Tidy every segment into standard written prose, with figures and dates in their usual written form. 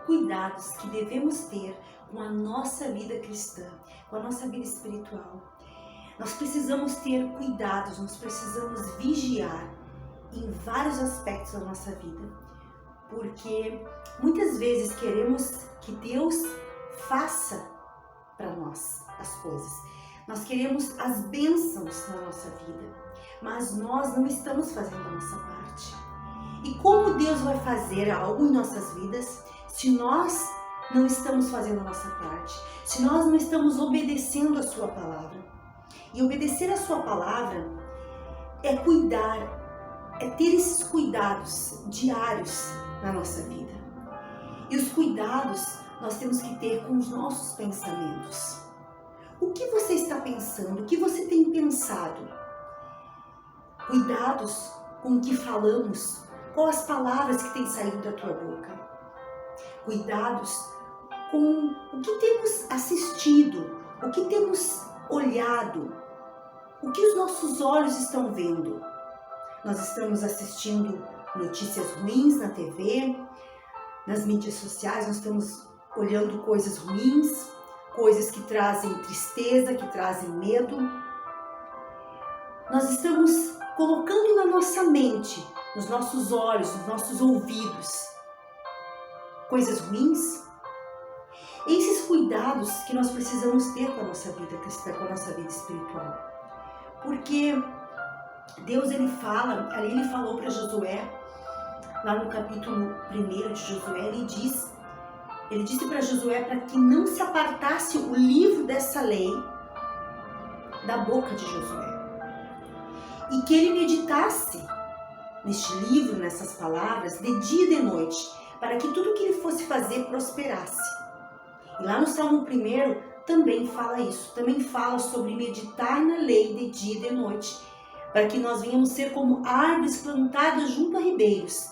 cuidados que devemos ter com a nossa vida cristã, com a nossa vida espiritual. Nós precisamos ter cuidados, nós precisamos vigiar em vários aspectos da nossa vida, porque muitas vezes queremos que Deus faça para nós as coisas. Nós queremos as bênçãos na nossa vida, mas nós não estamos fazendo a nossa parte. E como Deus vai fazer algo em nossas vidas se nós não estamos fazendo a nossa parte, se nós não estamos obedecendo a sua palavra? E obedecer a sua palavra é cuidar, é ter esses cuidados diários na nossa vida. E os cuidados nós temos que ter com os nossos pensamentos. O que você está pensando? O que você tem pensado? Cuidados com o que falamos, com as palavras que têm saído da tua boca. Cuidados com o que temos assistido, o que temos olhado, o que os nossos olhos estão vendo. Nós estamos assistindo notícias ruins na TV, nas mídias sociais, nós estamos olhando coisas ruins, coisas que trazem tristeza, que trazem medo. Nós estamos colocando na nossa mente, nos nossos olhos, nos nossos ouvidos, coisas ruins. Esses cuidados que nós precisamos ter com a nossa vida cristã, com a nossa vida espiritual. Porque Deus, ele falou para Josué, lá no capítulo 1 de Josué, ele disse para Josué para que não se apartasse o livro dessa lei da boca de Josué. E que ele meditasse neste livro, nessas palavras, de dia e de noite, para que tudo que ele fosse fazer prosperasse. E lá no Salmo 1 também fala isso, também fala sobre meditar na lei de dia e de noite, para que nós venhamos ser como árvores plantadas junto a ribeiros,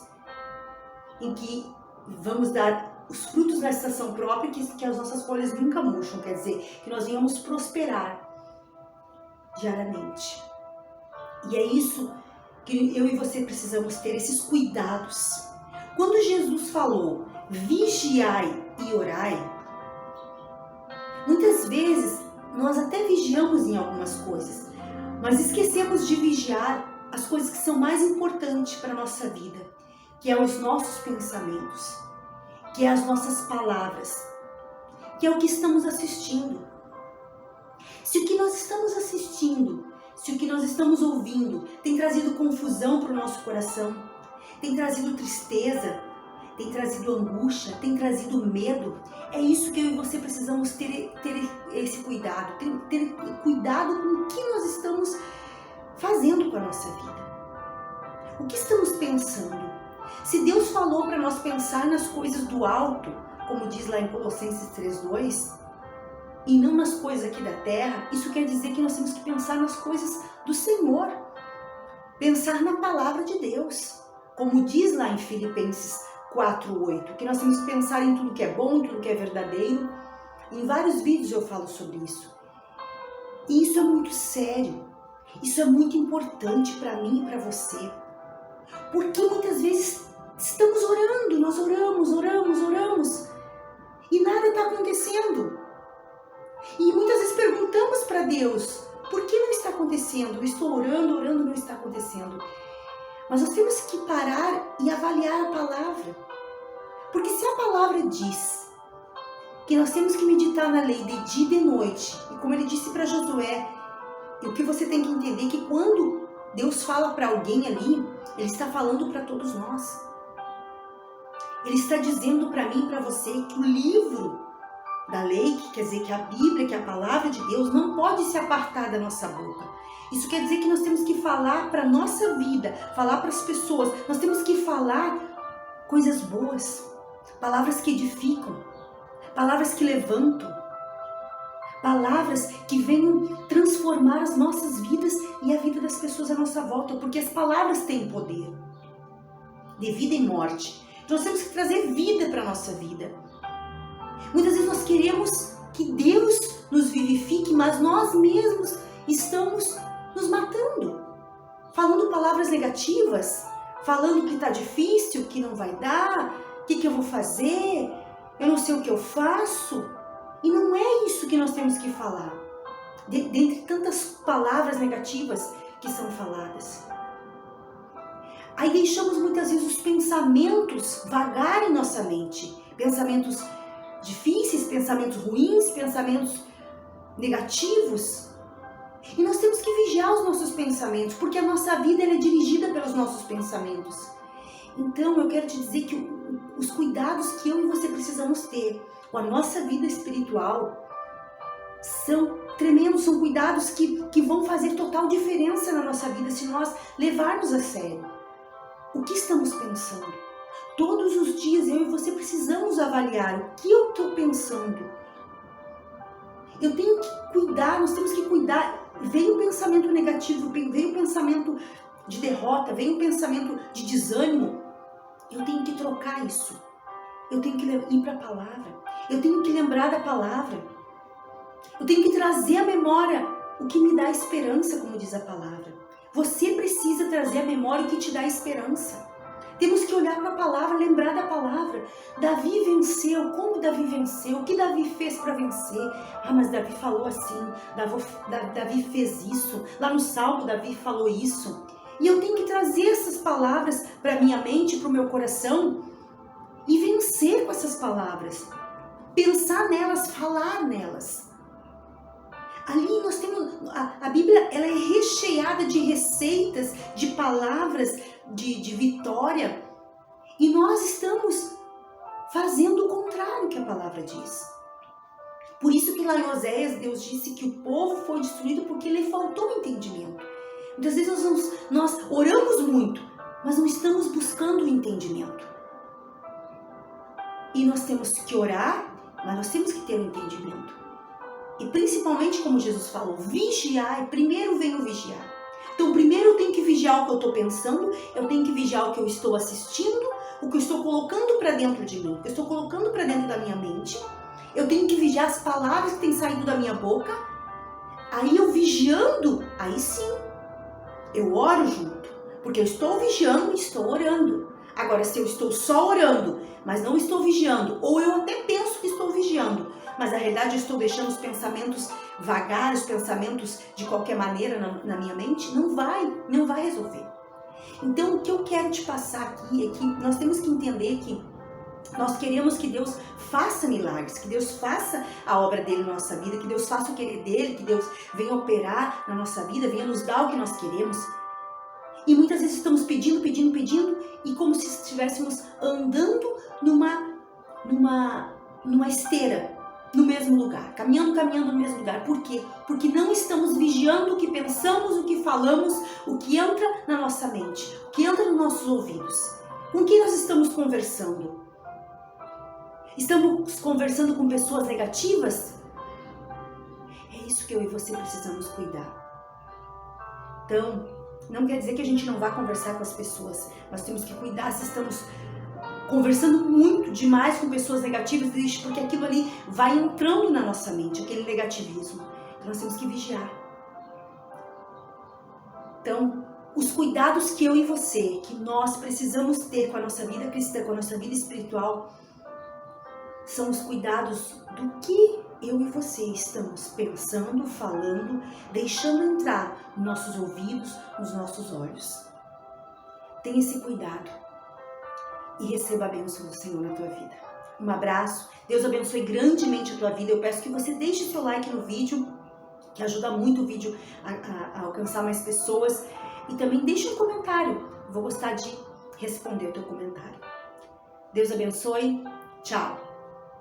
em que vamos dar os frutos na estação própria, que as nossas folhas nunca murcham, quer dizer, que nós venhamos prosperar diariamente. E é isso que eu e você precisamos ter, esses cuidados. Quando Jesus falou, vigiai e orai, muitas vezes nós até vigiamos em algumas coisas, mas esquecemos de vigiar as coisas que são mais importantes para a nossa vida, que é os nossos pensamentos, que é as nossas palavras, que é o que estamos assistindo. Se o que nós estamos assistindo, se o que nós estamos ouvindo tem trazido confusão para o nosso coração, tem trazido tristeza, tem trazido angústia, tem trazido medo, é isso que eu e você precisamos ter esse cuidado, ter cuidado com o que nós estamos fazendo com a nossa vida. O que estamos pensando? Se Deus falou para nós pensar nas coisas do alto, como diz lá em Colossenses 3:2, e não nas coisas aqui da terra, isso quer dizer que nós temos que pensar nas coisas do Senhor, pensar na palavra de Deus, como diz lá em Filipenses 4:8, que nós temos que pensar em tudo que é bom, em tudo que é verdadeiro. Em vários vídeos eu falo sobre isso. E isso é muito sério, isso é muito importante para mim e para você, porque muitas vezes estamos orando, nós oramos, e nada está acontecendo. E muitas vezes perguntamos para Deus, por que não está acontecendo? Eu estou orando, não está acontecendo. Mas nós temos que parar e avaliar a palavra. Porque se a palavra diz que nós temos que meditar na lei de dia e de noite, e como ele disse para Josué, e o que você tem que entender é que quando Deus fala para alguém ali, ele está falando para todos nós. Ele está dizendo para mim e para você que o livro da lei, que quer dizer que a Bíblia, que a palavra de Deus, não pode se apartar da nossa boca. Isso quer dizer que nós temos que falar para a nossa vida, falar para as pessoas, nós temos que falar coisas boas, palavras que edificam, palavras que levantam, palavras que venham transformar as nossas vidas e a vida das pessoas à nossa volta, porque as palavras têm poder de vida e morte. Então nós temos que trazer vida para a nossa vida. Muitas vezes nós queremos que Deus nos vivifique, mas nós mesmos estamos nos matando, falando palavras negativas, falando que está difícil, que não vai dar, o que eu vou fazer. eu não sei o que eu faço. E não é isso que nós temos que falar. Dentre tantas palavras negativas que são faladas. Aí deixamos muitas vezes os pensamentos vagar em nossa mente. Pensamentos difíceis, pensamentos ruins, pensamentos negativos. E nós temos que vigiar os nossos pensamentos, porque a nossa vida ela é dirigida pelos nossos pensamentos. Então eu quero te dizer que os cuidados que eu e você precisamos ter com a nossa vida espiritual são tremendos, são cuidados que vão fazer total diferença na nossa vida se nós levarmos a sério. O que estamos pensando? Todos os dias eu e você precisamos avaliar o que eu estou pensando. Eu tenho que cuidar, nós temos que cuidar. Vem o pensamento negativo, vem o pensamento de derrota, vem o pensamento de desânimo. Eu tenho que trocar isso. Eu tenho que ir para a palavra. Eu tenho que lembrar da palavra. Eu tenho que trazer à memória o que me dá esperança, como diz a palavra. Você precisa trazer à memória o que te dá esperança. Temos que olhar para a palavra, lembrar da palavra. Davi venceu. Como Davi venceu? O que Davi fez para vencer? Ah, mas Davi falou assim. Davi fez isso. Lá no Salmo, Davi falou isso. E eu tenho que trazer essas palavras para a minha mente, para o meu coração e vencer com essas palavras. Pensar nelas, falar nelas. Ali nós temos, a Bíblia ela é recheada de receitas, de palavras, de vitória. E nós estamos fazendo o contrário que a palavra diz. Por isso que lá em Oséias, Deus disse que o povo foi destruído porque lhe faltou entendimento. Muitas vezes nós oramos muito, mas não estamos buscando o entendimento. E nós temos que orar, mas nós temos que ter o entendimento. E principalmente, como Jesus falou, vigiar, primeiro vem o vigiar. Então primeiro eu tenho que vigiar o que eu estou pensando, eu tenho que vigiar o que eu estou assistindo, o que eu estou colocando para dentro de mim, o que eu estou colocando para dentro da minha mente. Eu tenho que vigiar as palavras que têm saído da minha boca. Aí eu vigiando, aí sim, eu oro junto, porque eu estou vigiando e estou orando. Agora, se eu estou só orando, mas não estou vigiando, ou eu até penso que estou vigiando, mas na realidade eu estou deixando os pensamentos vagar, os pensamentos de qualquer maneira na minha mente, não vai resolver. Então, o que eu quero te passar aqui é que nós temos que entender que nós queremos que Deus faça milagres, que Deus faça a obra dele na nossa vida, que Deus faça o querer dele, que Deus venha operar na nossa vida, venha nos dar o que nós queremos. E muitas vezes estamos pedindo, e como se estivéssemos andando numa esteira, no mesmo lugar, caminhando no mesmo lugar. Por quê? Porque não estamos vigiando o que pensamos, o que falamos, o que entra na nossa mente, o que entra nos nossos ouvidos. Com quem nós estamos conversando? Estamos conversando com pessoas negativas? É isso que eu e você precisamos cuidar. Então, não quer dizer que a gente não vá conversar com as pessoas. Nós temos que cuidar se estamos conversando muito demais com pessoas negativas, porque aquilo ali vai entrando na nossa mente, aquele negativismo. Então nós temos que vigiar. Então, os cuidados que eu e você, que nós precisamos ter com a nossa vida cristã, com a nossa vida espiritual, são os cuidados do que eu e você estamos pensando, falando, deixando entrar nos nossos ouvidos, nos nossos olhos. Tenha esse cuidado e receba a bênção do Senhor na tua vida. Um abraço, Deus abençoe grandemente a tua vida. Eu peço que você deixe seu like no vídeo, que ajuda muito o vídeo a alcançar mais pessoas. E também deixe um comentário, vou gostar de responder o teu comentário. Deus abençoe, tchau!